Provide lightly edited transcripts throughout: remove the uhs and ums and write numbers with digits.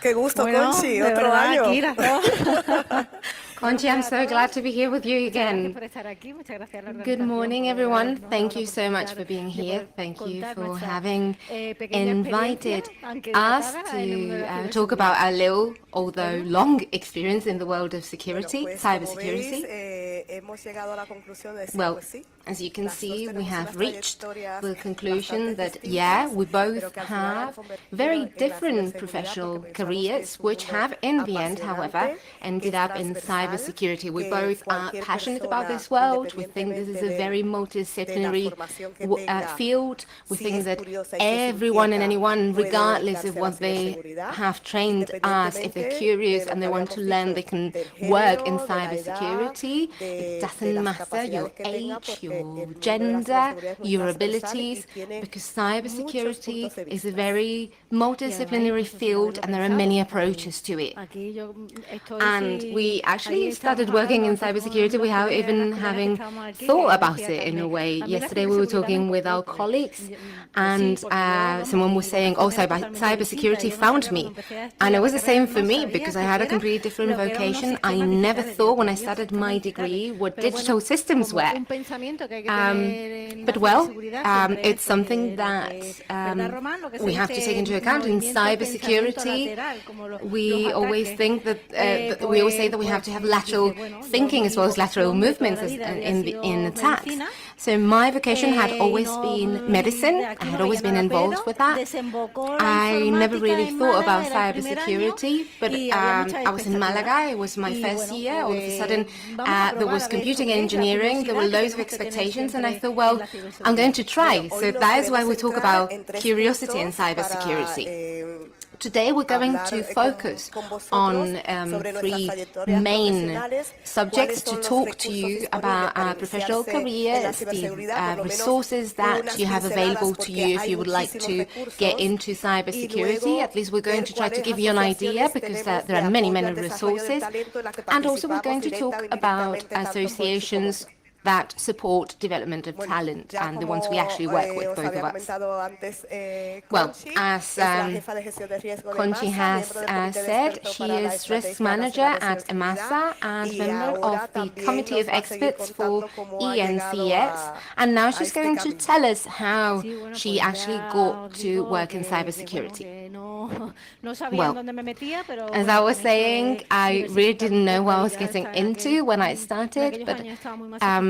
Qué gusto, Bueno, Conchi, de otro verdad, año. aquí las dos. Conchi, I'm so glad to be here with you again. Good morning, everyone. Thank you so much for being here. Thank you for having invited us to talk about our little, although long experience in the world of security, cybersecurity. Well, as you can see, we have reached the conclusion that, yeah, we both have very different professional careers, which have, in the end, however, ended up in cybersecurity. We both are passionate about this world. We think this is a very multidisciplinary field. We think that everyone and anyone, regardless of what they have trained as, if they're curious and they want to learn, they can work in cybersecurity. It doesn't matter your age, your gender, your abilities, because cybersecurity is a very multidisciplinary field and there are many approaches to it. And we actually started working in cybersecurity without even having thought about it in a way. Yesterday we were talking with our colleagues and someone was saying, oh, cybersecurity found me. And it was the same for me because I had a completely different vocation. I never thought when I started my degree what digital systems were. But well, it's something that we have to take into account. In cybersecurity, we always think that we always say that we have to have lateral thinking as well as lateral movements in attacks. So my vocation had always been medicine. I had always been involved with that. I never really thought about cybersecurity, but I was in Malaga. It was my first year. All of a sudden, there was computing engineering. There were loads of expectations, and I thought, well, I'm going to try. So that is why we talk about curiosity in cybersecurity. Today we're going to focus on three main subjects to talk to you about our professional careers, the resources that you have available to you if you would like to get into cybersecurity. At least we're going to try to give you an idea because there are many, many resources. And also we're going to talk about associations that support development of talent and the ones we actually work with, both of us. Well, as Conchi has said, she is risk manager at EMASA and member of the Committee of Experts for ENCS. And now she's going to tell us how she actually got to work in cybersecurity. Well, as I was saying, I really didn't know what I was getting into when I started, but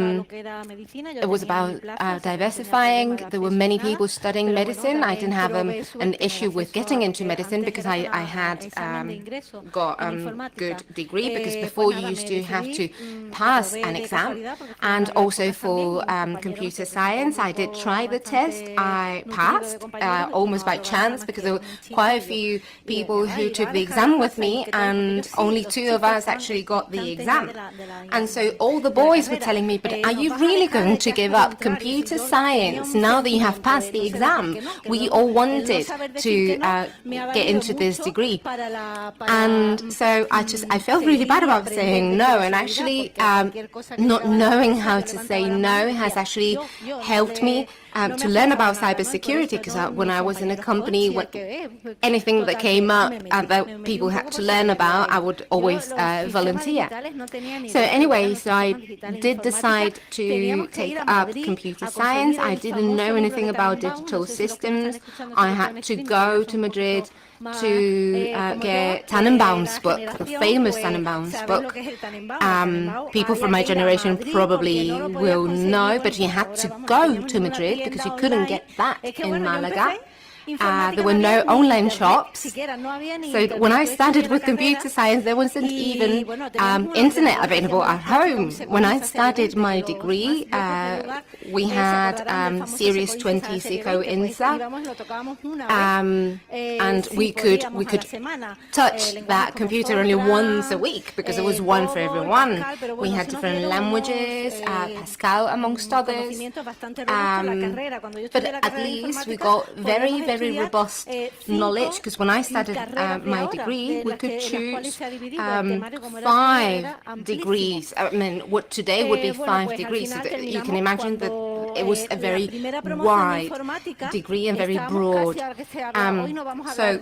it was about diversifying. There were many people studying medicine. I didn't have an issue with getting into medicine because I had got a good degree, because before you used to have to pass an exam. And also for computer science, I did try the test. I passed almost by chance because there were quite a few people who took the exam with me and only 2 of us actually got the exam. And so all the boys were telling me, but are you really going to give up computer science now that you have passed the exam? We all wanted to get into this degree. And so I felt really bad about saying no, and actually not knowing how to say no has actually helped me to learn about cybersecurity, because when I was in a company, anything that came up that people had to learn about, I would always volunteer. So anyway, so I did decide to take up computer science. I didn't know anything about digital systems. I had to go to Madrid to get Tannenbaum's book, the famous Tannenbaum's book. People from my generation probably will know, but you had to go to Madrid because you couldn't get that in Malaga. There were no online shops. So when I started with computer science, there wasn't even internet available at home. When I started my degree, we had Series 20 Seco INSA, and we could touch that computer only once a week because there was one for everyone. We had different languages, Pascal amongst others, but at least we got very robust knowledge, because when I started my degree, we could choose 5 degrees. I mean, what today would be 5 degrees. So that you can imagine that it was a very wide degree and very broad. So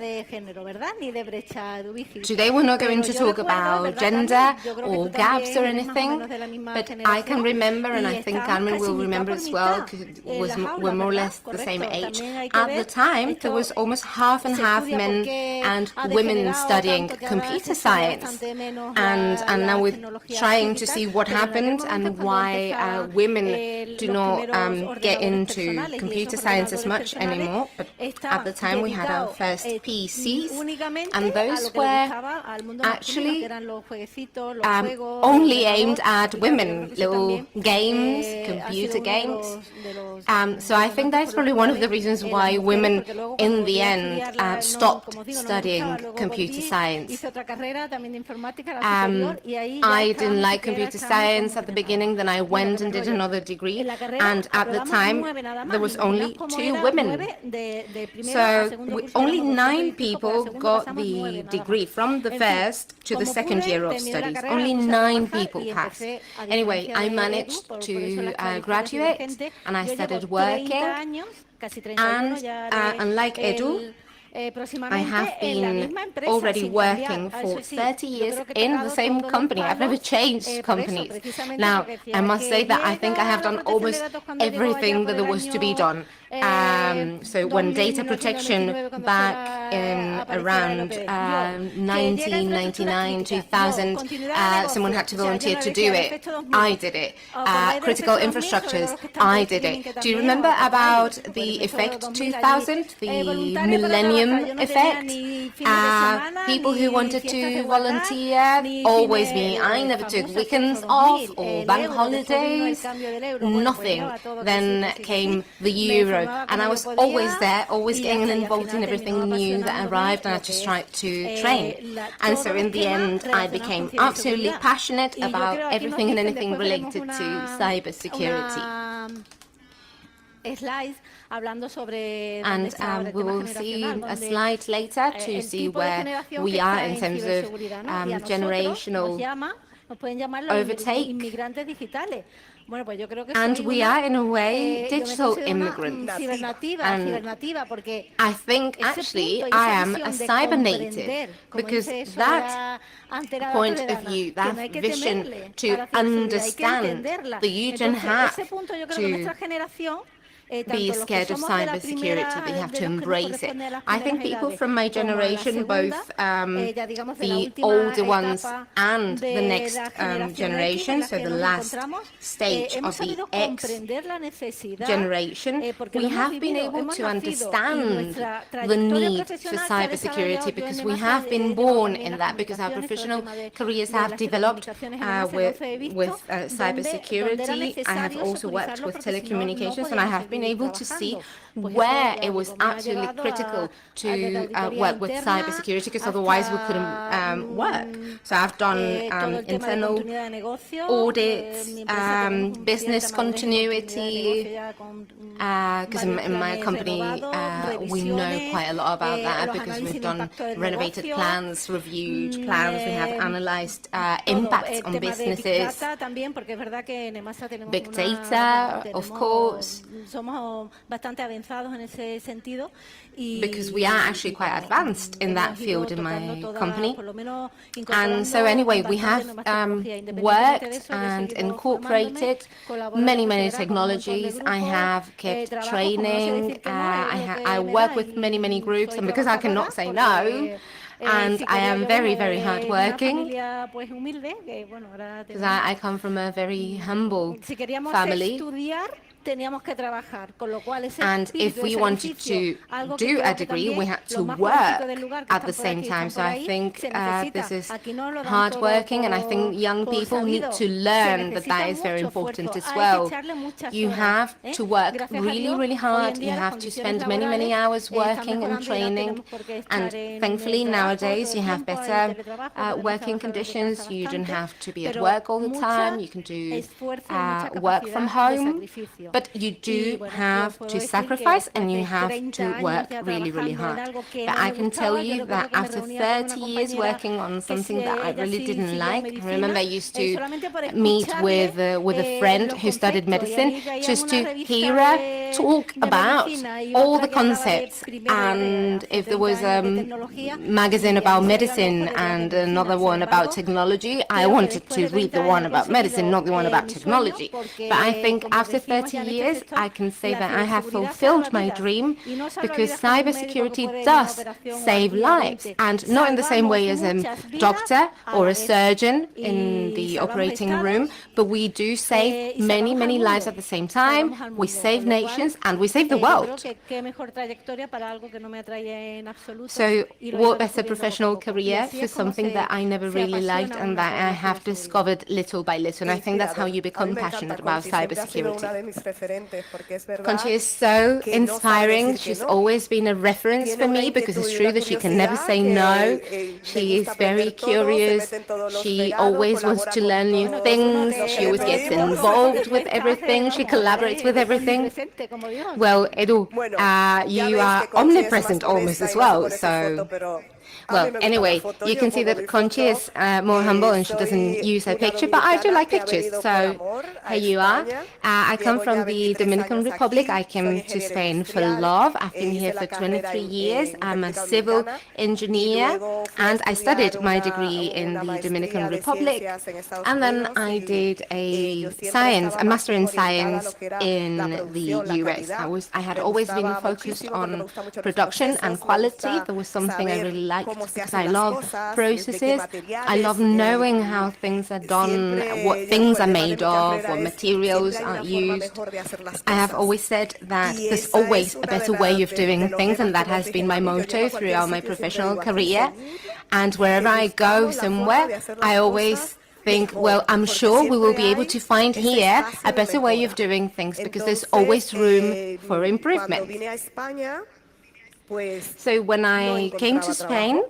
today we're not going to talk about gender or gaps or anything, but I can remember, and I think Carmen will remember as well, because we're more or less the same age. At the time, there was almost half and half men and women studying computer science, and now we're trying to see what happened and why women do not get into computer science as much anymore. But at the time, we had our first PCs, and those were actually only aimed at women, little games, computer games. So I think that's probably one of the reasons why women, in the end, stopped studying computer science. I didn't like computer science at the beginning, then I went and did another degree, and at the time, there was only 2 women. So only 9 people got the degree from the first to the second year of studies. Only 9 people passed. Anyway, I managed to graduate, and I started working, and unlike Edu, I have been already working for 30 years in the same company. I've never changed companies. Now, I must say that I think I have done almost everything that there was to be done. So when data protection back in around 1999, 2000, someone had to volunteer to do it. I did it. Critical infrastructures, I did it. Do you remember about the effect 2000, the millennium effect? People who wanted to volunteer, always me. I never took weekends off or bank holidays, nothing. Then came the euro, and I was always there, always getting involved in everything new that arrived, and I just tried to train. And so in the end, I became absolutely passionate about everything and anything related to cybersecurity. And we will see a slide later to see where we are in terms of generational overtake. And we are, in a way, digital immigrants. And I think, actually, I am a cyber native, because that point of view, that vision to understand that you don't have to be scared of cybersecurity, but you have to embrace it. I think people from my generation, both the older ones and the next generation, so the last stage of the X generation, we have been able to understand the need for cybersecurity, because we have been born in that, because our professional careers have developed with cybersecurity. I have also worked with telecommunications, and I have been able to see where it was absolutely critical to work with cybersecurity, because otherwise we couldn't work. So I've done internal audits, business continuity, because in my company we know quite a lot about that, because we've done renovated plans, reviewed plans, we have analyzed impacts on businesses, big data, of course, because we are actually quite advanced in that field in my company. And so anyway, we have worked and incorporated many technologies. I have kept training. I work with many groups, and because I cannot say no, and I am very hardworking, because I come from a very humble family. And if we wanted to do a degree, we had to work at the same time. So I think this is hard working, and I think young people need to learn that that is very important as well. You have to work really hard. You have to spend many hours working and training. And thankfully nowadays you have better working conditions. You don't have to be at work all the time. You can do work from home. But you do have to sacrifice and you have to work really, really hard. But I can tell you that after 30 years working on something that I really didn't like, I remember I used to meet with a friend who studied medicine just to hear her talk about all the concepts. And if there was a magazine about medicine and another one about technology, I wanted to read the one about medicine, not the one about technology. But I think after 30 years, I can say that I have fulfilled my dream because cybersecurity does save lives, and not in the same way as a doctor or a surgeon in the operating room, but we do save many, many lives at the same time. We save nations and we save the world. So what better professional career for something that I never really liked and that I have discovered little by little. And I think that's how you become passionate about cybersecurity. Conchi is so inspiring. She's always been a reference for me because it's true that she can never say no. She is very curious. She always wants to learn new things. She always gets involved with everything. She collaborates with everything. Well, Edu, you are omnipresent almost as well. So, well, anyway, you can see that Conchi is more humble and she doesn't use her picture, but I do like pictures. So here you are. I come from the Dominican Republic. I came to Spain for love. I've been here for 23 years. I'm a civil engineer and I studied my degree in the Dominican Republic. And then I did a master in science in the US. I had always been focused on production and quality. That was something I really liked because I love processes. I love knowing how things are done, what things are made of, what materials are used. I have always said that there's always a better way of doing things, and that has been my motto throughout my professional career. And wherever I go somewhere, I always think, well, I'm sure we will be able to find here a better way of doing things because there's always room for improvement. So when I came to Spain,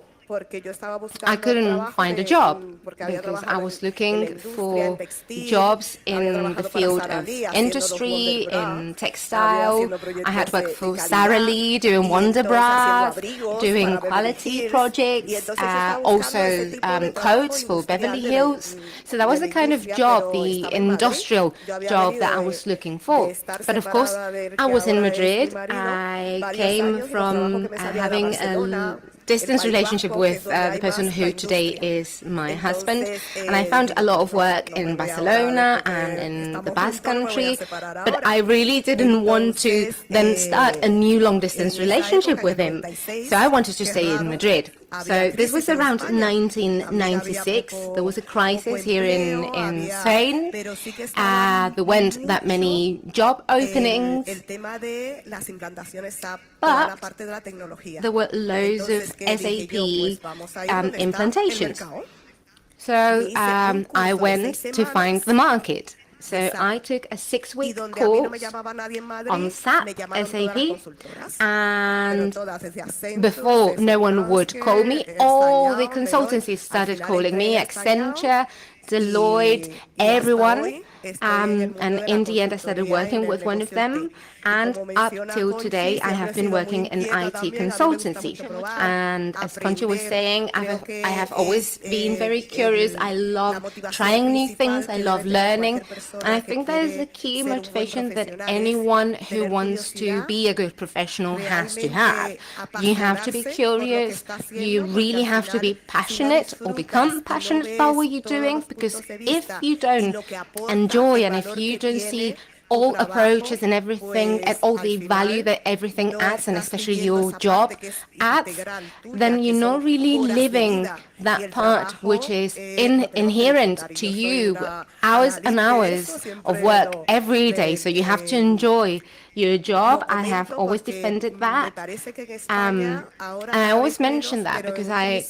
I couldn't find a job because I was looking for jobs in the field of industry, in textile. I had worked for Sara Lee doing Wonder Bra, doing quality projects, also coats for Beverly Hills. So that was the kind of job, the industrial job that I was looking for. But of course, I was in Madrid. I came from having a distance relationship with the person who today is my husband, and I found a lot of work in Barcelona and in the Basque Country, but I really didn't want to then start a new long-distance relationship with him, so I wanted to stay in Madrid. So this was around 1996. There was a crisis here in Spain. There weren't that many job openings, but there were loads of SAP implantations. So I went to find the market. So I took a 6-week course on SAP, and before no one would call me, all the consultancies started calling me, Accenture, Deloitte, everyone. And in the end, I started working with one of them. And up till today, I have been working in IT consultancy. And as Conchi was saying, I have always been very curious. I love trying new things. I love learning. And I think that is a key motivation that anyone who wants to be a good professional has to have. You have to be curious. You really have to be passionate or become passionate about what you're doing, because if you don't enjoy and if you don't see all approaches and everything and all the value that everything adds, and especially your job adds, then you're not really living that part which is inherent to you, hours and hours of work every day. So you have to enjoy your job. I have always defended that. And I always mention that because I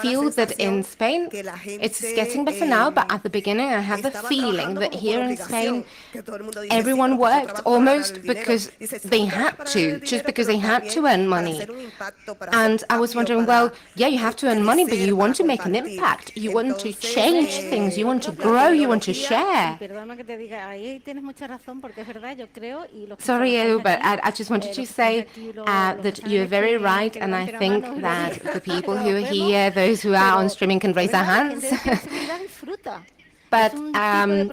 feel that in Spain it's getting better now, but at the beginning I had the feeling that here in Spain everyone worked almost because they had to, just because they had to earn money. And I was wondering, well, yeah, you have to earn money, but you want to make an impact. You want to change things. You want to grow. You want to share. Sorry, Edu, but I just wanted to say that you're very right. And I think that the people who are here, those who are on streaming can raise their hands. But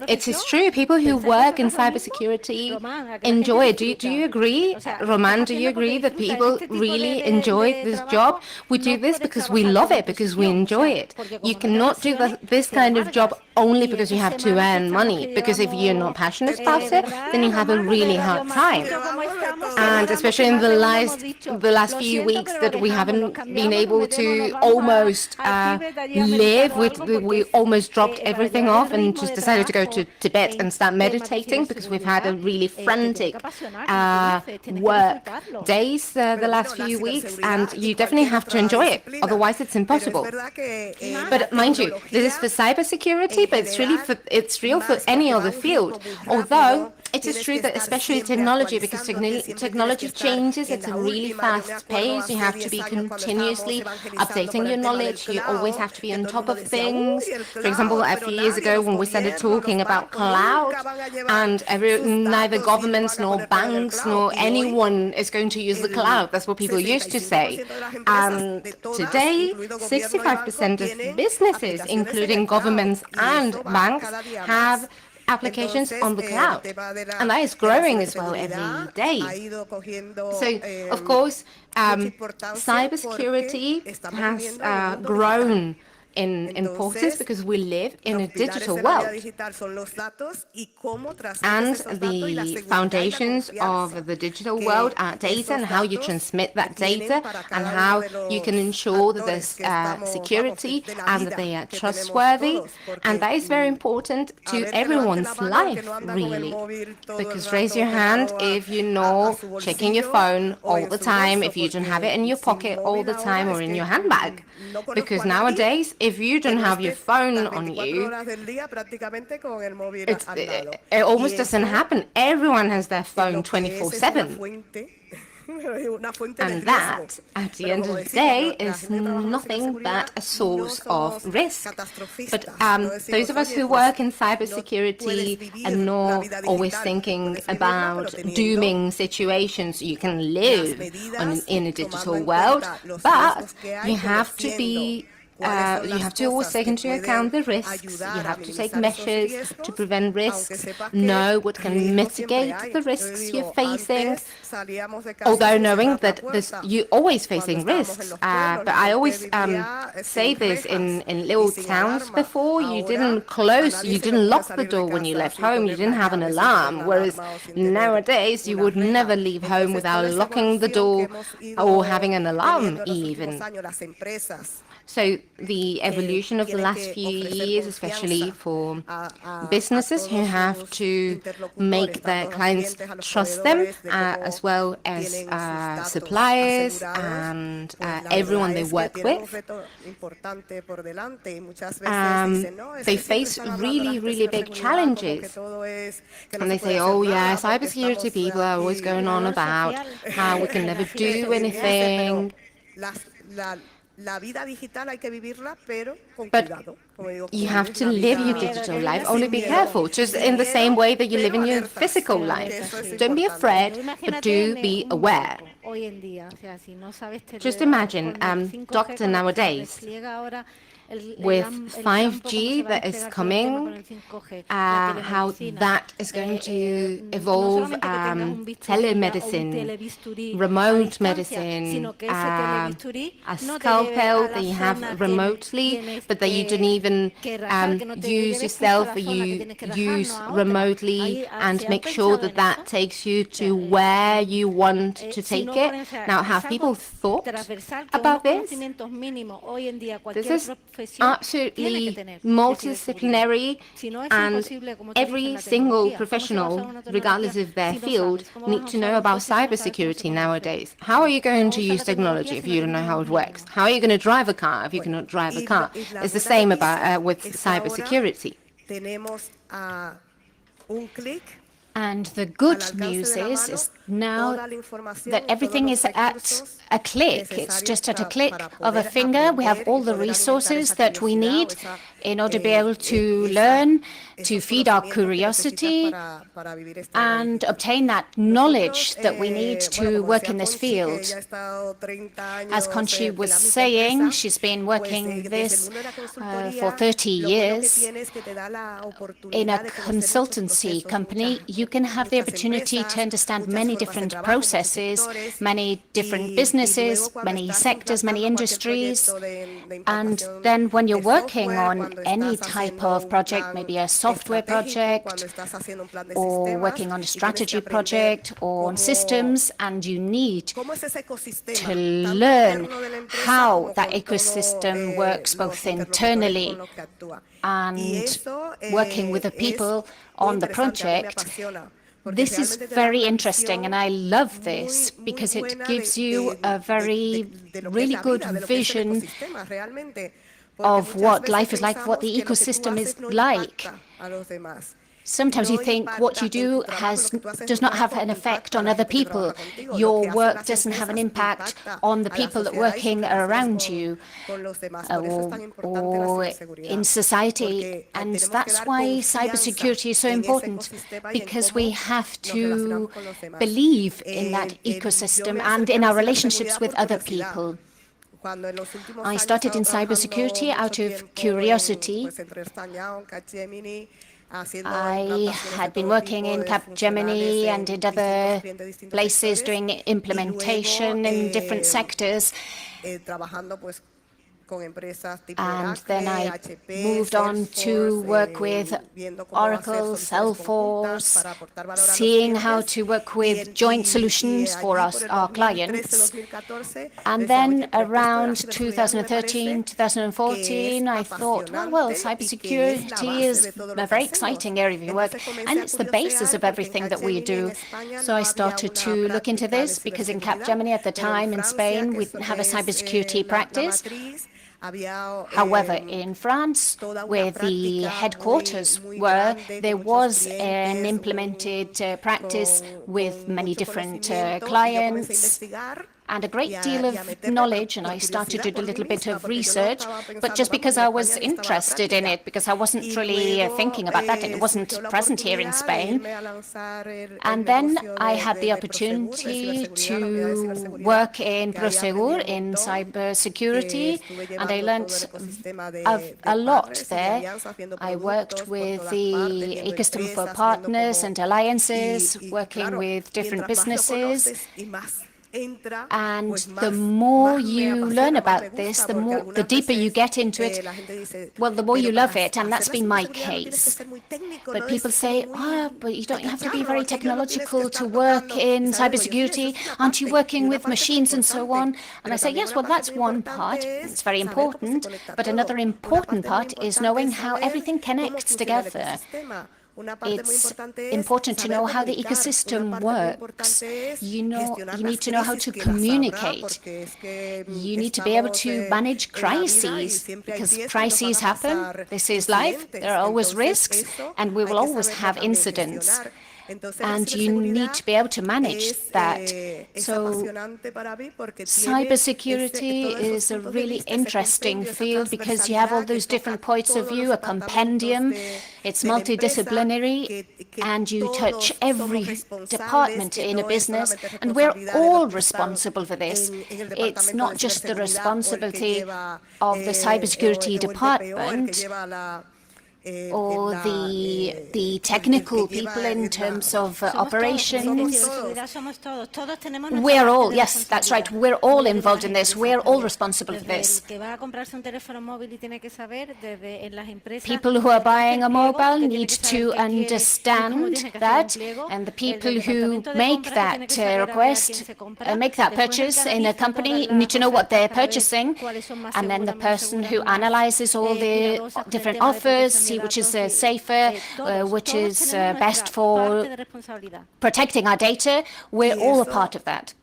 it is true, people who work in cybersecurity enjoy it. Do you agree, Roman, do you agree that people really enjoy this job? We do this because we love it, because we enjoy it. You cannot do this kind of job only because you have to earn money, because if you're not passionate about it, then you have a really hard time. And especially in the last few weeks that we haven't been able to almost live, we almost dropped everything off and just decided to go to Tibet and start meditating because we've had a really frantic work days the last few weeks, and you definitely have to enjoy it, otherwise it's impossible. But mind you, this is for cybersecurity, but it's real for any other field. Although it is true that especially technology, because technology changes at a really fast pace, you have to be continuously updating your knowledge, you always have to be on top of things. For example, a few years ago when we started talking about cloud, and neither governments nor banks nor anyone is going to use the cloud. That's what people used to say. And today, 65% of businesses, including governments and banks, have applications on the cloud, and that is growing as well every day. So, of course, cybersecurity has grown in importance because we live in a digital world. And the foundations of the digital world are data and how you transmit that data and how you can ensure that there's security and that they are trustworthy. And that is very important to everyone's life, really. Because raise your hand if you know checking your phone all the time, if you don't have it in your pocket all the time or in your handbag. Because nowadays, if you don't have your phone on you, it almost doesn't happen. Everyone has their phone 24/7. And that, at the end of the day, is nothing but a source of risk. But those of us who work in cybersecurity are not always thinking about dooming situations. You can live in a digital world, but you have to be you have to always take into account the risks. You have to take measures to prevent risks, know what can mitigate the risks you're facing, although knowing that you're always facing risks. But I always say this in little towns before, you didn't lock the door when you left home, you didn't have an alarm, whereas nowadays you would never leave home without locking the door or having an alarm even. So the evolution of the last few years, especially for businesses who have to make their clients trust them, as well as suppliers and everyone they work with, they face really, really big challenges. And they say, oh yeah, cybersecurity people are always going on about how we can never do anything. But you have to live your digital life, only be careful, just in the same way that you live in your physical life. Don't be afraid, but do be aware. Just imagine, doctor nowadays, with 5G that is coming, how that is going to evolve telemedicine, remote medicine, a scalpel that you have remotely, but that you don't even use yourself, or you use remotely, and make sure that that takes you to where you want to take it. Now, have people thought about this? This is absolutely multidisciplinary, and every single professional, regardless of their field, need to know about cybersecurity nowadays. How are you going to use technology if you don't know how it works? How are you going to drive a car if you cannot drive a car? It's the same about with cybersecurity. And the good news is now that everything is at a click. It's just at a click of a finger. We have all the resources that we need in order to be able to learn, to feed our curiosity, and obtain that knowledge that we need to work in this field. As Conchi was saying, she's been working this for 30 years. In a consultancy company, you can have the opportunity to understand many different processes, many different businesses, many sectors, many industries. And then when you're working on any type of project, maybe a software project, or working on a strategy project, or on systems, and you need to learn how that ecosystem works both internally and working with the people on the project. This is very interesting, and I love this because it gives you a really good vision of what life is like, what the ecosystem is like. Sometimes you think what you do does not have an effect on other people. Your work doesn't have an impact on the people that are working around you or in society. And that's why cybersecurity is so important, because we have to believe in that ecosystem and in our relationships with other people. I started in cybersecurity out of curiosity. I had been working in Capgemini and in other places doing implementation in different sectors. And then I moved on to work with Oracle, Salesforce, seeing how to work with joint solutions for our clients. And then around 2013, 2014, I thought, well, cybersecurity is a very exciting area of work, and it's the basis of everything that we do. So I started to look into this, because in Capgemini at the time in Spain, we didn't have a cybersecurity practice. However, in France, where the headquarters were, there was an implemented practice with many different clients and a great deal of knowledge, and I started to do a little bit of research, but just because I was interested in it, because I wasn't really thinking about that, it wasn't present here in Spain. And then I had the opportunity to work in Prosegur in cybersecurity, and I learned a lot there. I worked with the ecosystem for partners and alliances, working with different businesses. And the more you learn about this, the deeper you get into it, well, the more you love it, and that's been my case. But people say, but you don't have to be very technological to work in cybersecurity. Aren't you working with machines and so on? And I say, yes, well, that's one part. It's very important. But another important part is knowing how everything connects together. It's important to know how the ecosystem works. You need to know how to communicate. You need to be able to manage crises, because crises happen. This is life. There are always risks, and we will always have incidents. And you need to be able to manage that. So cybersecurity is a really interesting field, because you have all those different points of view, a compendium. It's multidisciplinary, and you touch every department in a business, and we're all responsible for this. It's not just the responsibility of the cybersecurity department. or the technical people in terms of operations. We're all, yes, that's right, we're all involved in this, we're all responsible for this. People who are buying a mobile need to understand that, and the people who make that request, make that purchase in a company need to know what they're purchasing, and then the person who analyzes all the different offers, see which is safer, which is best for protecting our data. We're all a part of that.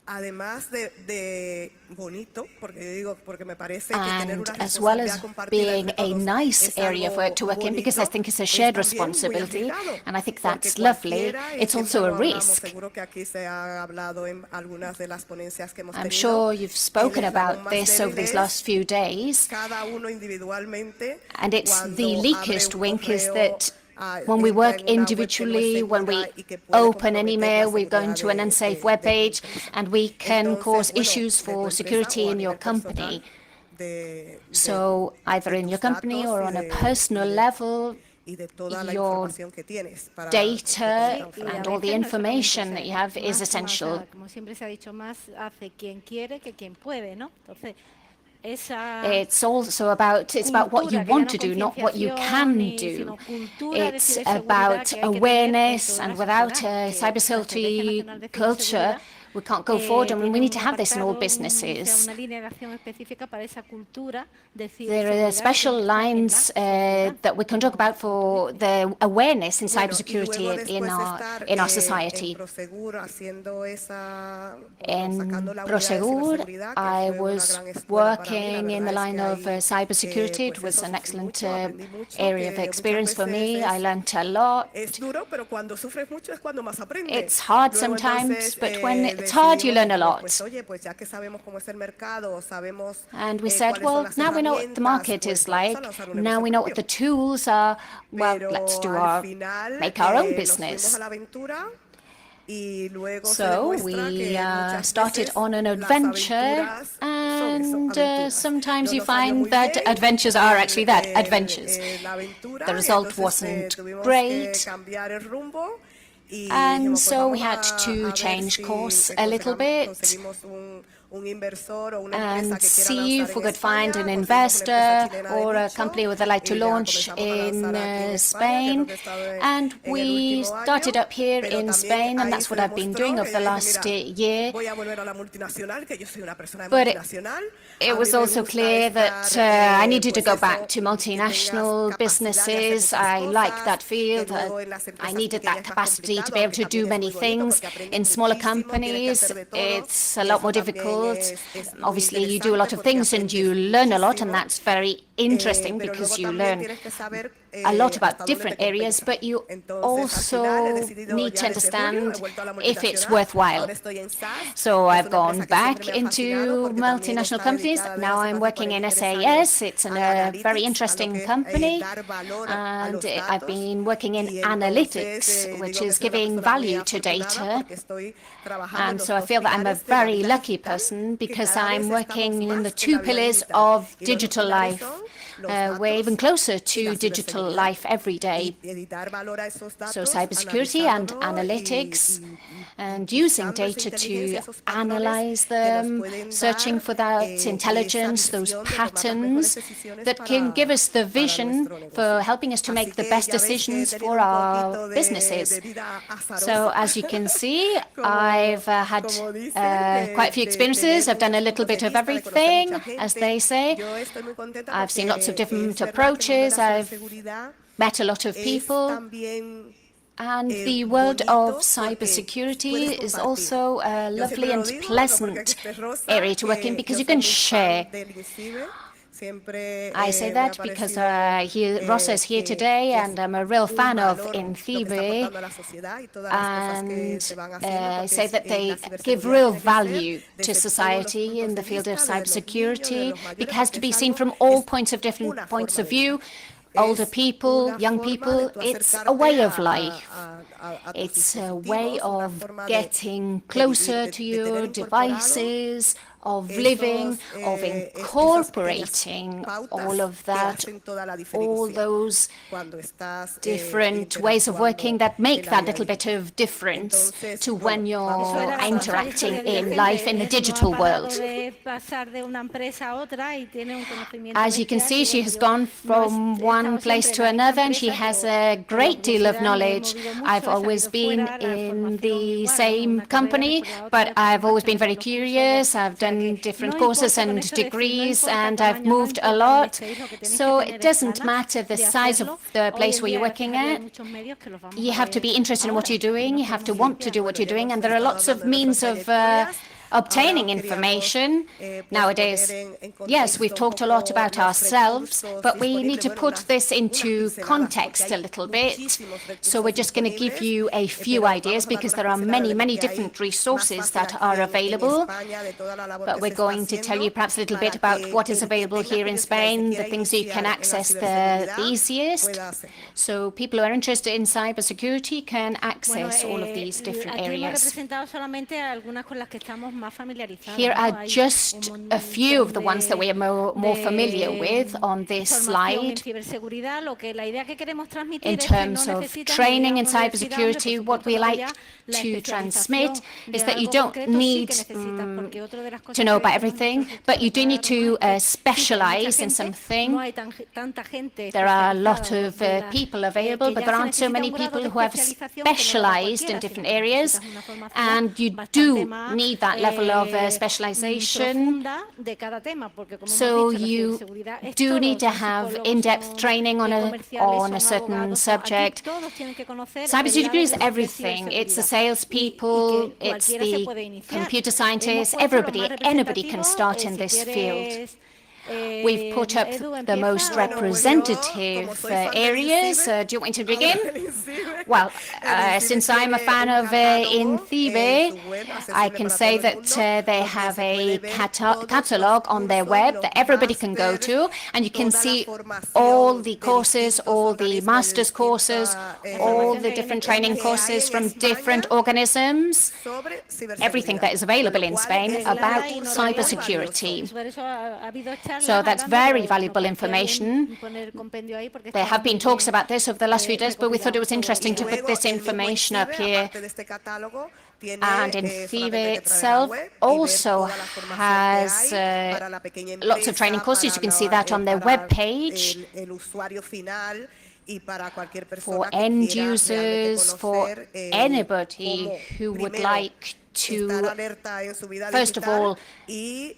Además de bonito, porque me parece que tener And una as well as responsabilidad being compartida a entre todos nice es area for it to work in, because I think it's a shared responsibility, and I think that's lovely. It's also a risk. Seguro que aquí se ha hablado en algunas de las ponencias que hemos I'm tenido. sure you've spoken about this over these last few days, Cada uno individualmente, and it's cuando the abre leakest un wink is correo, that when we work individually, when we open an comprometer email, la we go into an seguridad unsafe de web tu page, empresa. and we can cause Entonces, issues de tu for empresa security o a in your nivel personal, company. de So either in tus your company datos or y on a de- personal level, y de toda la your información que tienes para data proteger and all the information that you have is essential. Como siempre se ha dicho, más hace quien quiere que quien puede, ¿no? Entonces, It's also about what you want to do, not what you can do. It's about awareness, and without a cybersecurity culture, we can't go forward, and we need to have this in all businesses. There are special lines that we can talk about for the awareness in cybersecurity in our society. In Prosegur, I was working in the line of cybersecurity. It was an excellent area of experience for me. I learned a lot. It's hard sometimes, but when it's hard, you learn a lot. And we said, well, now we know what the market is like. Now we know what the tools are. Well, let's make our own business. So we started on an adventure, and sometimes you find that adventures are actually that, adventures. The result wasn't great, and so we had to change course a little bit and see if we could find an investor or a company with a like to launch in Spain. And we started up here in Spain, and that's what I've been doing over the last year. But it was also clear that I needed to go back to multinational businesses. I like that field. I needed that capacity to be able to do many things. In smaller companies, it's a lot more difficult. Obviously, you do a lot of things and you learn a lot, and that's very interesting because you learn a lot about different areas, but you also need to understand if it's worthwhile. So I've gone back into multinational companies. Now I'm working in SAS. It's a very interesting company, and I've been working in analytics, which is giving value to data. And so I feel that I'm a very lucky person because I'm working in the two pillars of digital life. We're even closer to digital life every day. So cybersecurity and analytics, and using data to analyze them, searching for that intelligence, those patterns that can give us the vision for helping us to make the best decisions for our businesses. So as you can see, I've had quite a few experiences. I've done a little bit of everything, as they say. I've seen lots of different approaches. I've met a lot of people. And the world of cybersecurity is also a lovely and pleasant area to work in because you can share. I say that because Rosa is here today, and I'm a real fan of Eduvigis, and I say that they give real value to society in the field of cybersecurity. It has to be seen from all different points of view. Older people, young people, it's a way of life. It's a way of getting closer to your devices, of living, of incorporating all of that, all those different ways of working that make that little bit of difference to when you're interacting in life in the digital world. As you can see, she has gone from one place to another, and she has a great deal of knowledge. I've always been in the same company, but I've always been very curious. I've done different courses and degrees, and I've moved a lot. So it doesn't matter the size of the place where you're working at. You have to be interested in what you're doing. You have to want to do what you're doing, and there are lots of means of obtaining information nowadays. Yes, we've talked a lot about ourselves, but we need to put this into context a little bit. So we're just going to give you a few ideas because there are many, many different resources that are available. But we're going to tell you perhaps a little bit about what is available here in Spain, the things you can access the easiest. So people who are interested in cybersecurity can access all of these different areas. Here are just a few of the ones that we are more familiar with on this slide. In terms of training in cybersecurity, what we like to transmit is that you don't need to know about everything, but you do need to specialize in something. There are a lot of people available, but there aren't so many people who have specialized in different areas, and you do need that level of specialization. So you do need to have in-depth training on a certain subject. Cybersecurity is everything. It's the salespeople, it's the computer scientists, anybody can start in this field. We've put up the most representative areas. Do you want me to begin? Well, since I'm a fan of Eduvigis, I can say that they have a catalog on their web that everybody can go to, and you can see all the courses, all the master's courses, all the different training courses from different organisms, everything that is available in Spain about cybersecurity. So that's very valuable information. There have been talks about this over the last few days, but we thought it was interesting to put this information up here. And Eduvigis itself also has lots of training courses. You can see that on their web page. For end users, for anybody who would like to, first of all, be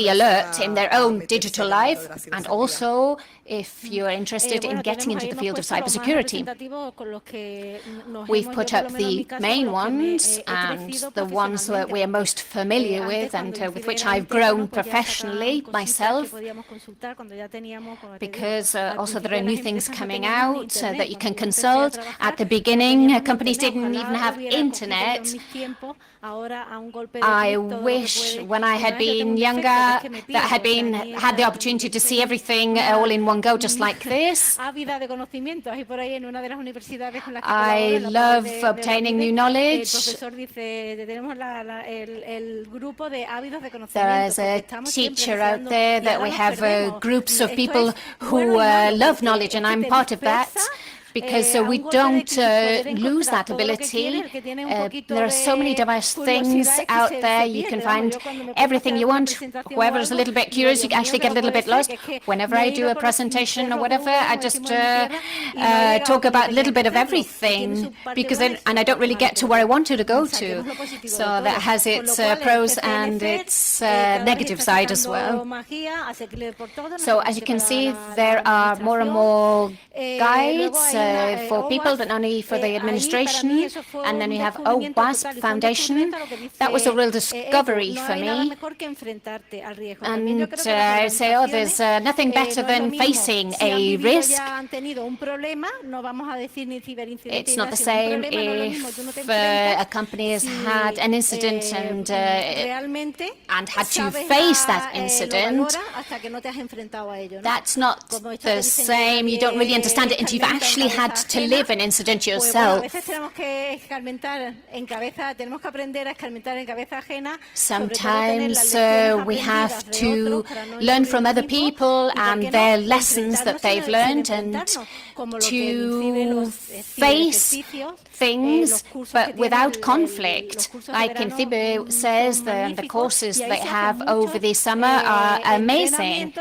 alert in their own digital life, and also if you're interested in getting into the field of cybersecurity. We've put up the main ones and the ones that we are most familiar with and with which I've grown professionally myself, because also there are new things coming out that you can consult. At the beginning, companies didn't even have internet. I wish when I had been younger that I had the opportunity to see everything all in one go, just like this. I love obtaining new knowledge. There is a teacher out there that we have groups of people who love knowledge, and I'm part of that. Because we don't lose that ability. There are so many diverse things out there. You can find everything you want. Whoever is a little bit curious, you can actually get a little bit lost. Whenever I do a presentation or whatever, I just talk about a little bit of everything, because and I don't really get to where I wanted to go to. So that has its pros and its negative side as well. So as you can see, there are more and more guides for people, but not only for the administration. And then we have OWASP Foundation. That was a real discovery for me. And I say, oh, there's nothing better than facing a risk. It's not the same if a company has had an incident and had to face that incident. That's not the same. You don't really understand it until you've actually really had to live an incident yourself. Sometimes we have to learn from other people and their lessons that they've learned, and to face things, but without conflict. Like in Thibaut says, the courses they have over the summer are amazing.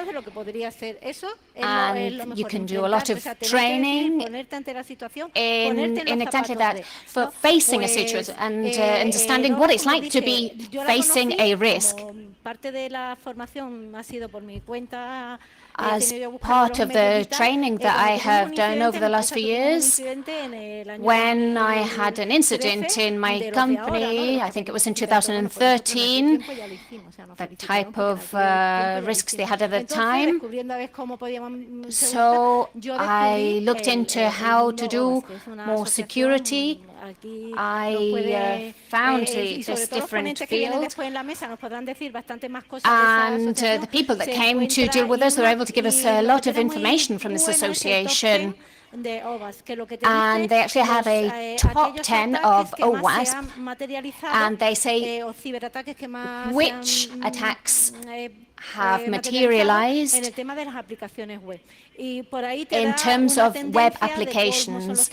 And you can do a lot of training in exactly that, for facing a situation and understanding what it's like to be facing a risk. As part of the training that I have done over the last few years, when I had an incident in my company, I think it was in 2013, the type of risks they had at the time. So I looked into how to do more security. I found this different field, and the people that came to deal with us were able to give us a lot of information from this association. And they actually have a top 10 of OWASP, and they say which attacks have materialized in terms of web applications.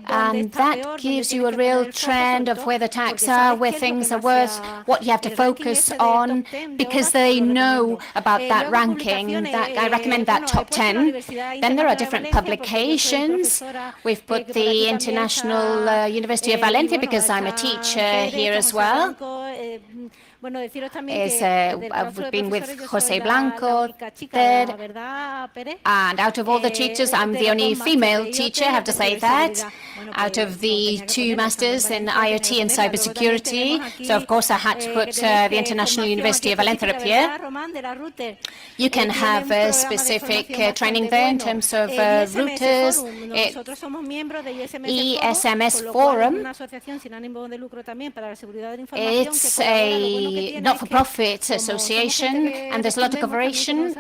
And that gives you a real trend of where the attacks are, where things are worse, what you have to focus on, because they know about that ranking. That I recommend that top 10. Then there are different publications. We've put the International University of Valencia, because I'm a teacher here as well. I've been with José Blanco there, and out of all the teachers, I'm the only female teacher, I have to say that, out of the 2 masters in IoT and cybersecurity. So, of course, I had to put the International University of Valencia up here. You can have a specific training there in terms of routers. ESMS Forum, it's a not-for-profit association, and there's a lot of cooperation.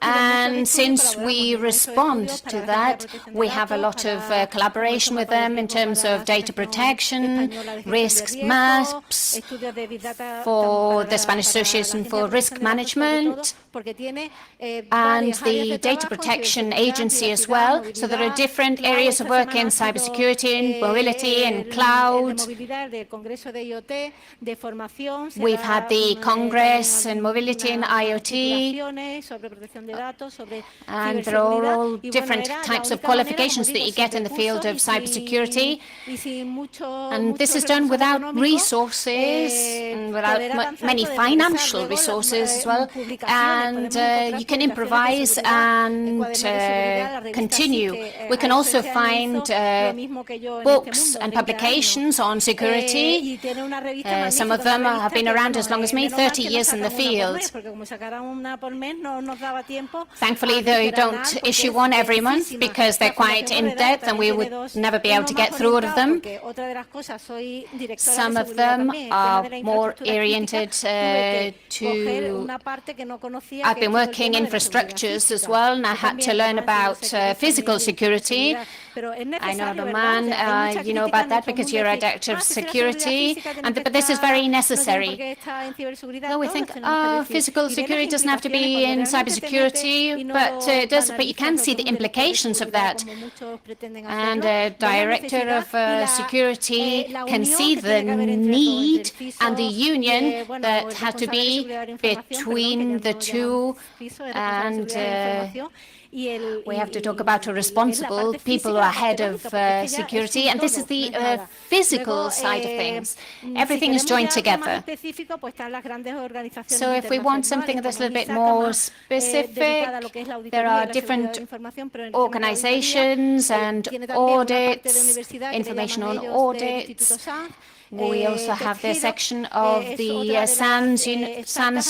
And since we respond to that, we have a lot of collaboration with them in terms of data protection, risks maps, for the Spanish Association for Risk Management, and the Data Protection Agency as well. So there are different areas of work in cybersecurity, and mobility, and cloud. We've had the Congress and Mobility and IoT, and there are all different types of qualifications that you get in the field of cybersecurity. And this is done without resources, and without many financial resources as well. And you can improvise and continue. We can also find books and publications on security. Some of them have been around as long as me, 30 years in the field. Thankfully, they don't issue one every month, because they're quite in-depth and we would never be able to get through all of them. Some of them are more oriented to... I've been working in infrastructures as well, and I had to learn about physical security. I know the man, you know about that because you're a director of security, but this is very necessary. Well, we think, physical security doesn't have to be in cybersecurity, but it does. But you can see the implications of that. And a director of security can see the need and the union that had to be between the two, and we have to talk about responsible people who are head of security, and this is the physical side of things. Everything is joined together. So if we want something that's a little bit more specific, there are different organizations and audits, information on audits. We also have the section of the SANS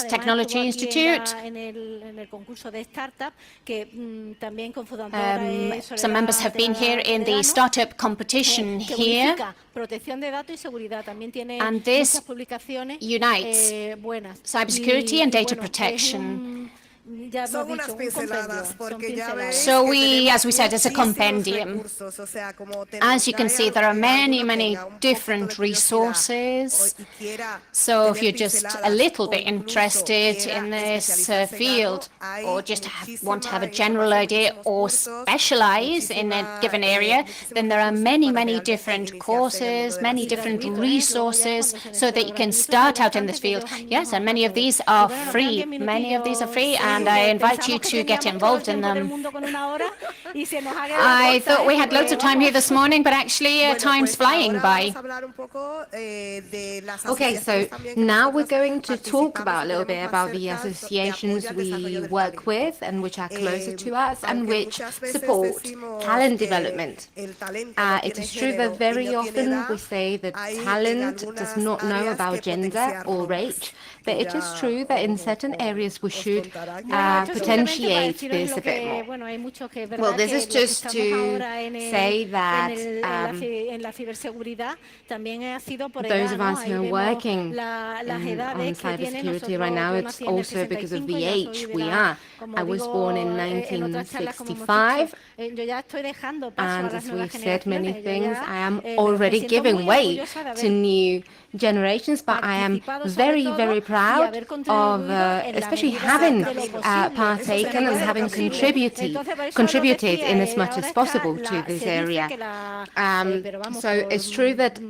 Technology Institute. Some members have been here in the startup competition here. And this unites cybersecurity and data protection. ya hemos Son unas dicho, un pinceladas, compendio, son porque ya pinceladas. veis So que we, as tenemos we said, it's a muchísimos compendium. recursos, o sea, como As you can see, there are many, many tenga un poquito de different curiosidad resources. y quiera So if tener you're just a pinceladas little o bit incluso interested quiera in this especializarse en algo, field, hay or just want to have a muchísima general información, idea, muchísimos or cursos, specialize in a given area, muchísimos then there are recursos many, para many realmente different iniciarse en el mundo courses, de la many Y different ciberseguridad. gratuitos, luego ya resources, cuando se so that you can gratuitos hay start out in this bastante que field. ellos animamos Yes, and many a of todos. these Y are bueno, nos quedan 10 free. Many of these are minutillos, free, sí, and I que invite you pensamos que to get teníamos todo el involved in tiempo del them. mundo con una hora y se nos ha quedado I corta, thought we had loads porque of time here vamos. this morning, but actually Bueno, time's pues flying ahora by. vamos a hablar un poco de las Okay, so asociaciones también que now we're nosotros going to talk participamos about a y little bit tenemos about más the cerca de associations apoyo al desarrollo we del work talento. with and which are closer to us and Aunque which muchas veces support decimos talent que development. el talento no It tiene is true género that y very no tiene often edad, we say that hay en talent does algunas not know áreas about que gender or potenciarlo más, age, but que it is ya true that in certain areas we os should contará que Bueno, esto simplemente para potentiate deciros this lo a bit que, more. bueno, hay muchos que es verdad Well, this que is los que just estamos to ahora say that en la ciberseguridad también ha sido por those edad, of ¿no? us Ahí who are vemos working las on edades que tienen. cybersecurity right now, Yo it's nací en el also because of 65, the ya soy age de we la, are. como I was digo born in en otras charlas, como hemos dicho, 1965. yo ya estoy dejando paso a And las as nuevas we've said many generaciones. things, I am Me already siento giving muy way orgullosa de to haber new generations, but I am participado sobre very, todo very y proud haber of contribuido en la especially medida having de lo posible. partaken and having contributed, Entonces, por eso os contributed decía, in as much ahora as está possible to this se dice area. que pero vamos, So it's true that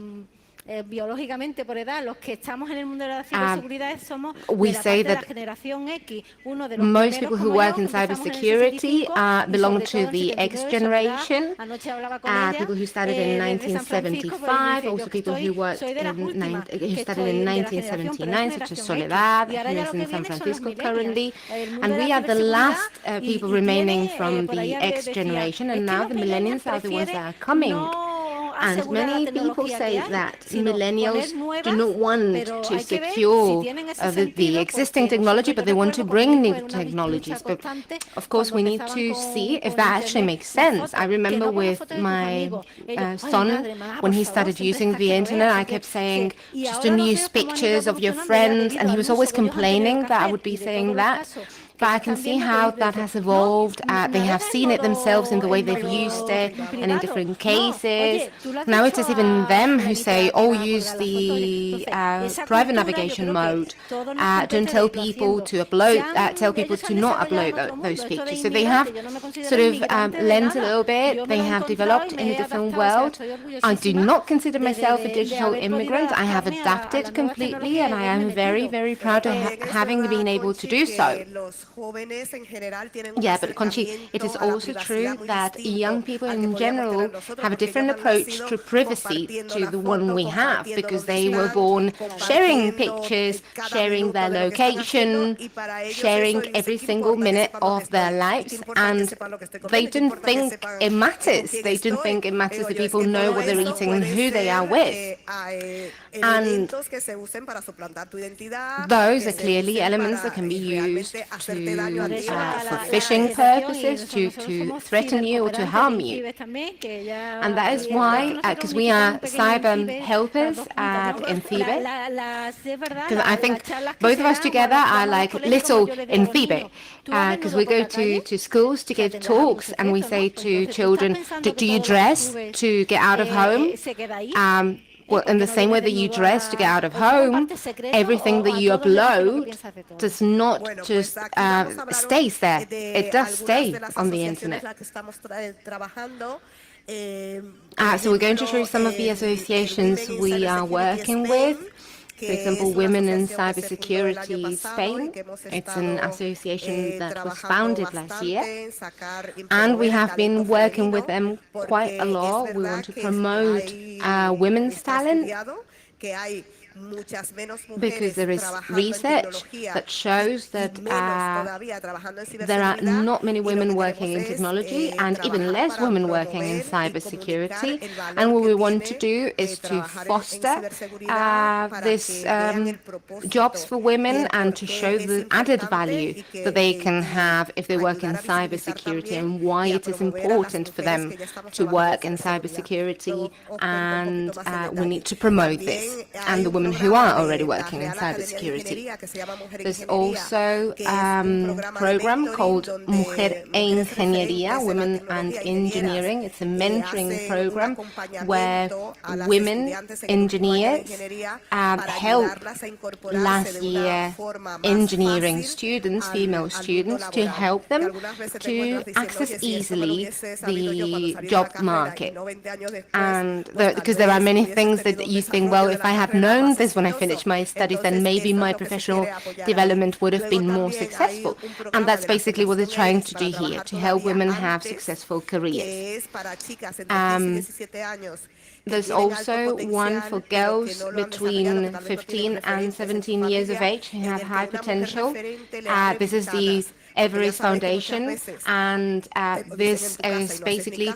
biológicamente por edad, los que estamos en el mundo de la ciberseguridad somos we de la say parte de la that generación X, uno de los most primeros people who como work yo, in empezamos en el cybersecurity 65 y belong sobre to todo en the X 79, Soledad, generation, anoche hablaba con ella, people who started in desde San Francisco, pues, 1975, dice, also yo people who worked soy de las últimas who que started estoy in de la generación, pero es 1979, such as generación X. Soledad, Y ahora who ya is lo que in San viene son los Francisco millennials. currently, El mundo and de we la are the ciberseguridad last people y remaining tiene, from por ahí the X decía, generation, es and que now los the millennials millennials are the ones that prefieren are coming. no And asegurar la many people tecnología say que hay, that sino poner millennials nuevas, do not want pero to hay que ver si secure tienen ese the sentido, existing porque technology, nosotros, but yo they want to recuerdo con mi bring hijo new era una lucha technologies. But constante of course, cuando we need empezaban to see if con that actually internet, makes las sense. fotos, I remember que no pongas with fotos de tus my amigos. Ellos, ay, son, madre, mamá, when por he favor, started siempre using dejas the que lo internet, veas, I kept saying, y just ahora los use veo cómo han ido pictures of your evolucionando ya friends, debido and he al was uso always que ellos han tenido complaining que that I hacer would be y de saying todos los that. casos que But se I can están see viendo, que how dice, that has no, evolved. They have navega seen it themselves in the way en they've modo used it and in privado. different No, cases. oye, tú le has Now it dicho is even a them who fulanita say, que oh, va a use colgar las fotos. Oye, the entonces, esa private cultura, yo navigation creo mode. que todos nos Don't tell irlo people haciendo. to upload, tell people Ellos to se han not desarrollado upload en otro those mundo. Esto de pictures. So they have inmigrante, yo no me considero sort of inmigrante de lent a nada. little bit. Yo me They lo he have encontrado developed y in me a he different adaptado. O sea, world. estoy I do orgullosísima not consider myself a de digital haber podido immigrant. I have adaptarme a las adapted nuevas completely, and tecnologías y I haberme am very, metido. very proud of También es having verdad, been able to Conchi, do so. que los jóvenes en general tienen un Yeah, but Conchi, it is acercamiento a la also privacidad true muy that distinto young people al que in podíamos tener general nosotros, have a porque different ellos han approach nacido to privacy compartiendo to la the one foto, we have compartiendo because dónde they were están, born sharing compartiendo pictures, cada sharing their minuto de lo que están haciendo, location, y para ellos eso sharing dice, every ¿qué single importa que minute sepan dónde of their estoy? ¿Qué lives, importa que and sepan lo que estoy they comiendo? ¿Qué didn't importa que think sepan it con matters. quién They didn't estoy? think it matters Digo that yo, es people que know todo what they're eso eating and puede who they are ser with. And elementos que se usen para suplantar tu identidad, those que are se clearly usen elements that para can be used realmente hacerte daño a to, ti o a tu for familia. phishing purposes, to threaten you or to harm you. También, que ya, And that is de why, hecho, nosotros because we unificamos are un pequeño cyber INCIBE, las helpers dos juntas, ¿no? in Thibe, Es verdad, because I think las charlas que both se of us dan, together cuando are vamos a los like colegios, como little yo les digo a in los Thibe, niños, tú vas because desnudo we por go la calle, to schools to o sea, give tendrás algún talks, and we secreto, ¿no? say Pues to entonces tú estás children, pensando do que you todo lo que dress subes to get out of home? se queda ahí. Well, in the No same way vienes that you desnudo dress to get out of o tú home, compartes secretos everything o that a you todos les dices lo que upload piensas de todo. does not Bueno, just pues aquí vamos a hablar stays there. de It does algunas stay de las on the asociaciones internet. en las que estamos trabajando. So we're going to show you some of the associations we are working with. For example, Women in Cybersecurity Spain. It's an association that was founded last year. And we have been working with them quite a lot. We want to promote women's talent, because there is research that shows that there are not many women working in technology and even less women working in cybersecurity. And what we want to do is to foster these jobs for women and to show the added value that they can have if they work in cybersecurity and why it is important for them to work in cybersecurity. And we need to promote this and the women women who are already working in cybersecurity. There's also a program called Mujer e Ingeniería, Women and Engineering. It's a mentoring program where women engineers help last year engineering students, female students, to help them to access easily the job market. And because there are many things that you think, well, if I had known this when I finished my studies, then maybe my professional development would have been more successful. And that's basically what they're trying to do here, to help women have successful careers. There's also one for girls between 15 and 17 years of age who have high potential. This is the Everest Foundation, and this is basically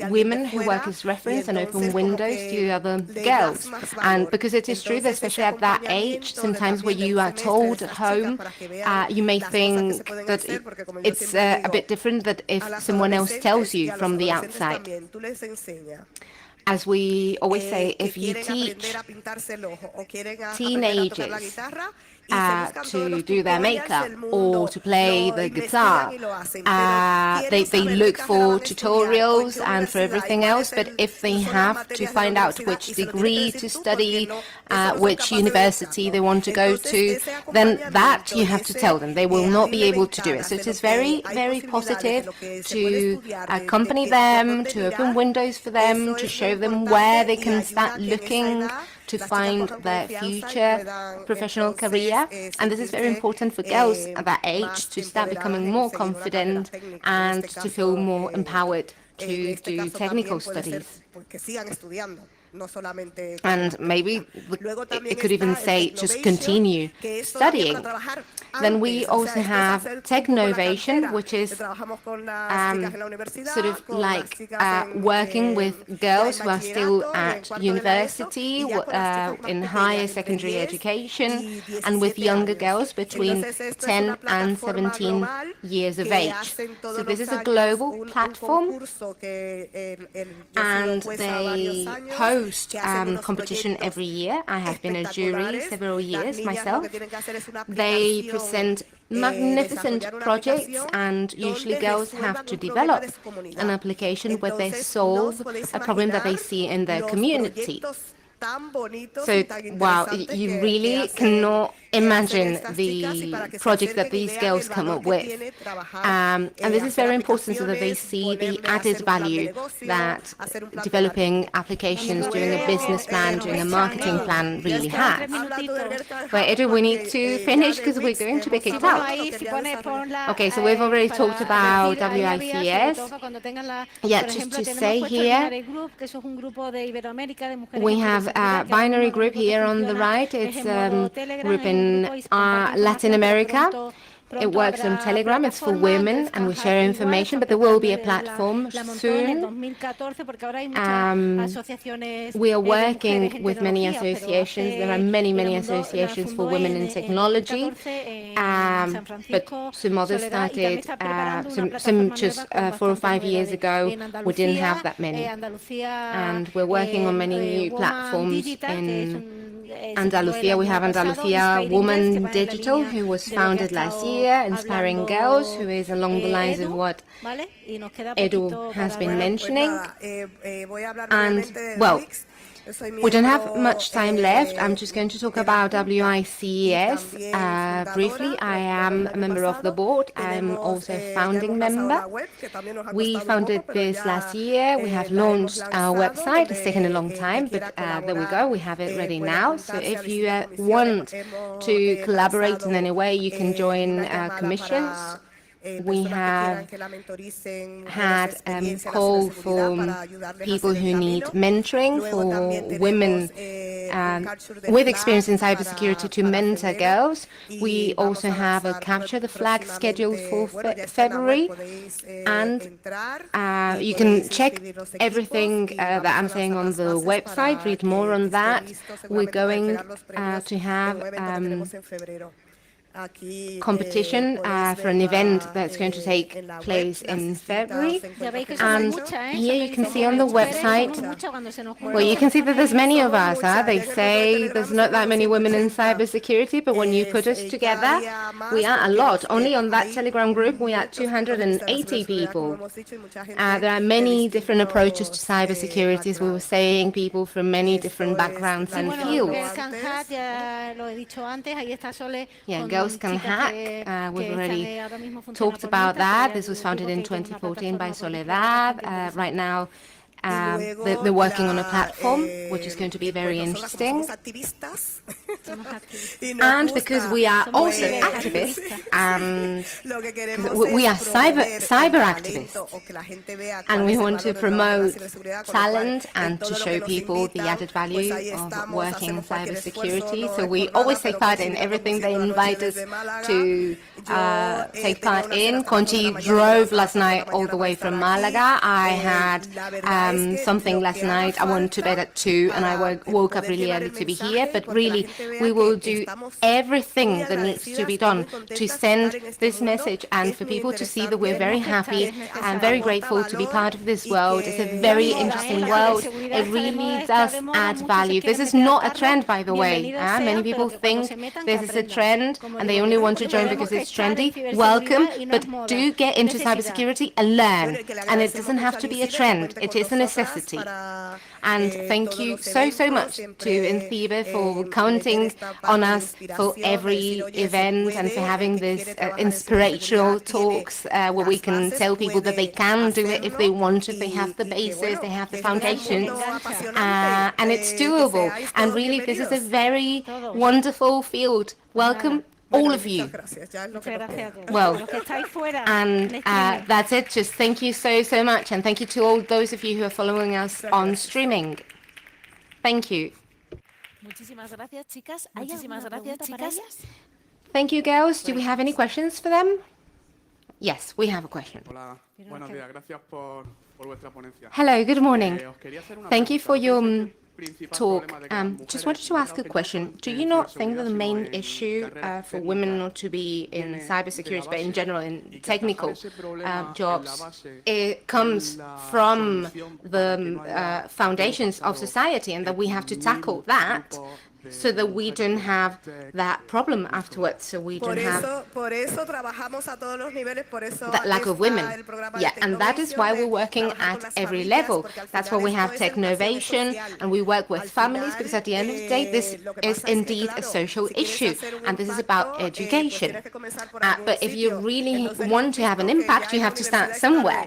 women who work as reference and open windows to other girls. And because it is true that especially at that age, sometimes when you are told at home, you may think that it's a bit different that if someone else tells you from the outside. As we always say, if you teach teenagers to do their makeup or to play the guitar, they look for tutorials and for everything else, but if they have to find out which degree to study, which university they want to go to, then that you have to tell them. They will not be able to do it. So it is very, very positive to accompany them, to open windows for them, to show them where they can start looking to find their future professional career. And this is very important for girls at that age to start becoming more confident and to feel more empowered to do technical studies. And maybe it could even say just continue studying. Then we also have Technovation, which is sort of like working with girls who are still at university, in higher secondary education, and with younger girls between 10 and 17 years of age. So this is a global platform, and they host competition every year. I have been a jury several years myself. They present magnificent projects, and usually girls have to develop an application where they solve a problem that they see in their community. So, wow, you really cannot imagine the project that these girls come up with. And this is very important so that they see the added value that developing applications, doing a business plan, doing a marketing plan really has. But Edu, we need to finish because we're going to be kicked out. Okay, so we've already talked about WICS. Yeah, just to say here, we have a binary group here on the right. It's a group in Latin America. It works on Telegram. It's for women, and we share information, but there will be a platform soon. We are working with many associations. There are many, many associations for women in technology, but some others started, some just 4 or 5 years ago. We didn't have that many. And we're working on many new platforms in Andalusia. We have Andalusia Woman Digital, who was founded last year, inspiring girls, who is along the lines of what Edu has been mentioning. And, well, we don't have much time left. I'm just going to talk about WICES briefly. I am a member of the board. I'm also a founding member. We founded this last year. We have launched our website. It's taken a long time, but there we go. We have it ready now. So if you want to collaborate in any way, you can join commissions. We have had a call for people who need mentoring, for women with experience in cybersecurity to mentor girls. We also have a Capture the Flag scheduled for February, and you can check everything that I'm saying on the website, read more on that. We're going to have competition for an event that's going to take place in February. And here you can see on the website, well, you can see that there's many of us. They say there's not that many women in cybersecurity, but when you put us together, we are a lot. Only on that Telegram group, we are 280 people. There are many different approaches to cybersecurity, as we were saying, people from many different backgrounds and fields. Yeah, Girls Can Hack, we've already talked about that. This was founded in 2014 by Soledad. Right now, they're working on a platform, which is going to be very interesting. And because we are also activists, we are cyber activists, and we want to promote talent and to show people the added value of working in cybersecurity. So we always take part in everything they invite us to take part in. Conchi drove last night all the way from Malaga. I had something last night. I went to bed at 2 and I woke up really early to be here. But really, we will do everything that needs to be done to send this message and for people to see that we're very happy and very grateful to be part of this world. It's a very interesting world. It really does add value. This is not a trend, by the way. Many people think this is a trend and they only want to join because it's trendy. Welcome, but do get into cybersecurity and learn. And it doesn't have to be a trend. It is a necessity. And thank you so much to INCIBE for counting on us for every event and for having this inspirational talks where we can tell people that they can do it if they want, if they have the basis, they have the foundations, and it's doable. And really, this is a very wonderful field. Welcome, all of you. Well, and that's it. Just thank you so much. And thank you to all those of you who are following us on streaming. Thank you. Thank you, girls. Do we have any questions for them? Yes, we have a question. Hello, good morning. Thank you for your talk. Just wanted to ask a question. Do you not think that the main issue for women not to be in cybersecurity, but in general in technical jobs, it comes from the foundations of society, and that we have to tackle that so that we don't have that problem afterwards, so we don't have that lack of women. Yeah, and that is why we're working at every level. That's why we have Technovation, and we work with families, because at the end of the day, this is indeed a social issue, and this is about education. But if you really want to have an impact, you have to start somewhere.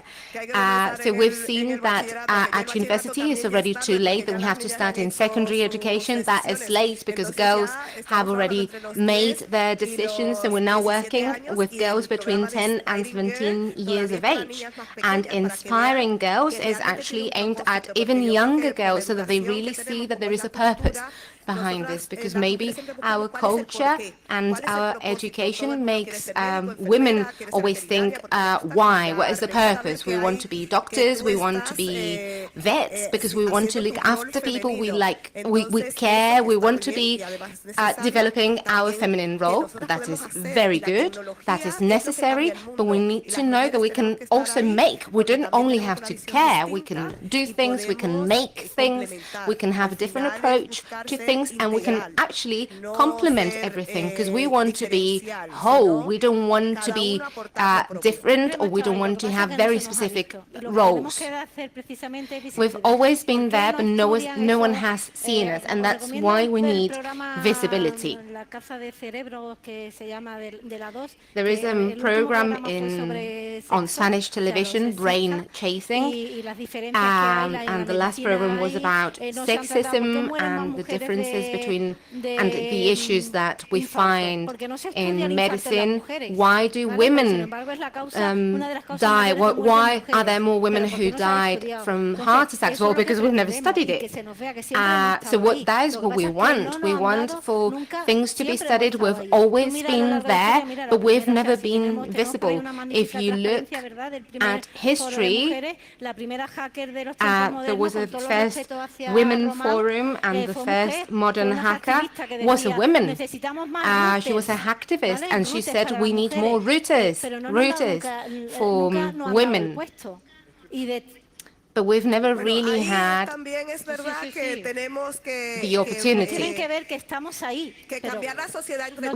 So we've seen that at university it's already too late, that we have to start in secondary education. That is late because girls have already made their decisions, so we're now working with girls between 10 and 17 years of age. And inspiring girls is actually aimed at even younger girls, so that they really see that there is a purpose behind this, because maybe our culture and our education makes women always think, why? What is the purpose? We want to be doctors, we want to be vets, because we want to look after people, we care, we want to be developing our feminine role. That is very good, that is necessary, but we need to know that we can also make. We don't only have to care, we can do things, we can make things, we can have a different approach to things, and we can actually complement everything, because we want to be whole. We don't want to be different, or we don't want to have very specific roles. We've always been there, but no one has seen us, and that's why we need visibility. There is a program on Spanish television, Brain Chasing, and the last program was about sexism and the differences between and the issues that we find in medicine. Why do women die? Why are there more women who died from heart attacks? Well, because we've never studied it. So that is what we want. We want for things to be studied. We've always been there, but we've never been visible. If you look at history, there was a first women forum, and the first modern hacker was a woman. She was an activist, and she said we need more routers for women. But we've never really had the opportunity.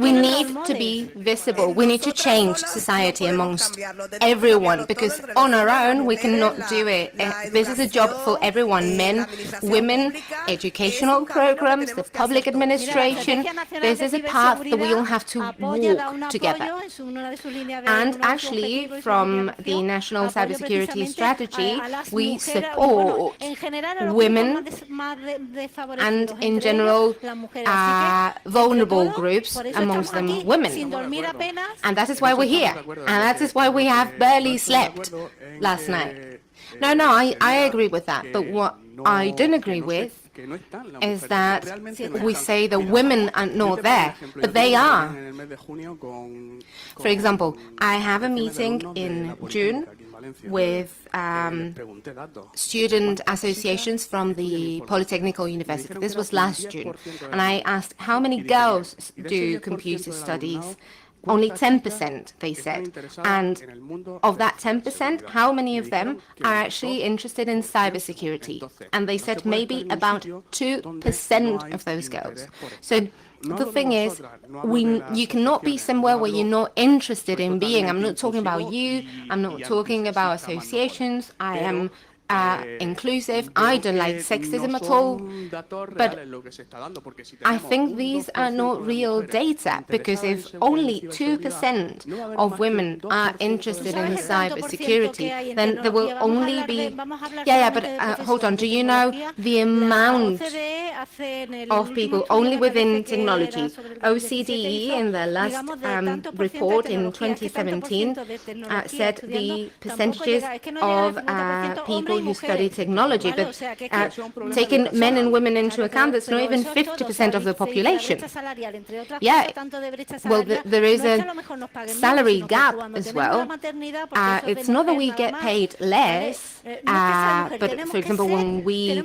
We need to be visible. We need to change society amongst everyone, because on our own we cannot do it. This is a job for everyone, men, women, educational programs, the public administration. This is a path that we all have to walk together. And actually, from the National Cybersecurity Strategy, we support women and, in general, vulnerable groups, amongst them women. And that is why we're here. And that is why we have barely slept last night. No, I agree with that. But what I don't agree with is that we say the women are not there, but they are. For example, I have a meeting in June with student associations from the Polytechnical University. This was last June. And I asked, how many girls do computer studies? Only 10%, they said. And of that 10%, how many of them are actually interested in cybersecurity? And they said maybe about 2% of those girls. So the thing is, you cannot be somewhere where you're not interested in being. I'm not talking about you. I'm not talking about associations. I am inclusive. I don't like sexism at all. But I think these are not real data, because if only 2% of women are interested in cybersecurity, then there will only be... but hold on. Do you know the amount of people only within technology? OCDE, in their last report in 2017, said the percentages of people who study technology, but taking men and women into account, that's not even 50% of the population. Well, there is a salary gap as well. It's not that we get paid less, but for example, when we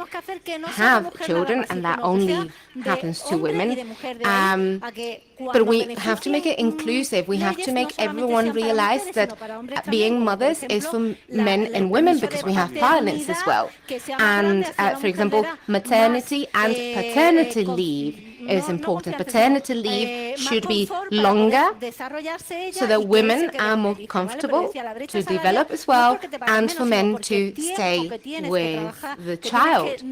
have children, and that only happens to women, but we have to make it inclusive. We have to make everyone realize that being mothers is for men and women, because we have partners as well. And for example, maternity and paternity leave is important. Paternity leave should be longer so that women are more comfortable to develop as well, and for men to stay with the child.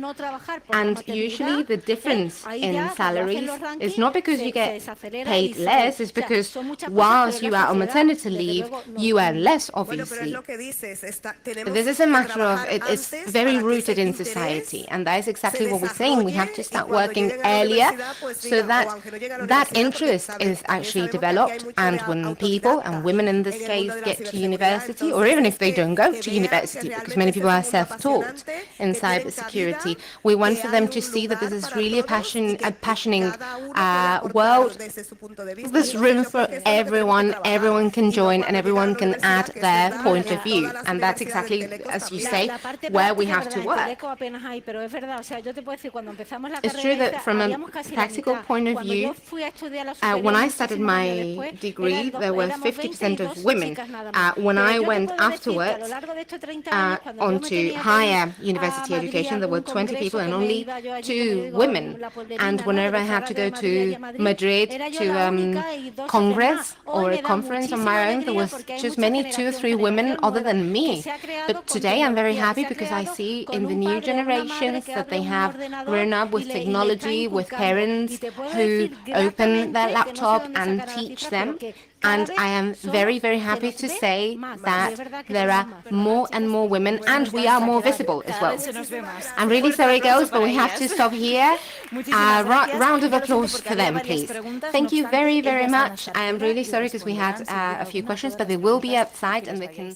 And usually the difference in salaries is not because you get paid less, it's because whilst you are on maternity leave, you earn less, obviously. This is a matter of, it's very rooted in society, and that is exactly what we're saying. We have to start working earlier, so that interest is actually developed, and when people, and women in this case, get to university, or even if they don't go to university, because many people are self-taught in cybersecurity, we want for them to see that this is really a passioning world. There's room for everyone, everyone can join, and everyone can add their point of view, and that's exactly, as you say, where we have to work. It's true that from a practical point of view, when I started my degree, there were 50% of women. When I went afterwards onto higher university education, there were 20 people and only 2 women. And whenever I had to go to Madrid to Congress or a conference on my own, there was just maybe 2 or 3 women other than me. But today I'm very happy, because I see in the new generations that they have grown up with technology, with parents who open their laptop and teach them. And I am very, very happy to say that there are more and more women, and we are more visible as well. I'm really sorry, girls, but we have to stop here. Round of applause for them, please. Thank you very, very much. I am really sorry, because we had a few questions, but they will be outside, and they can...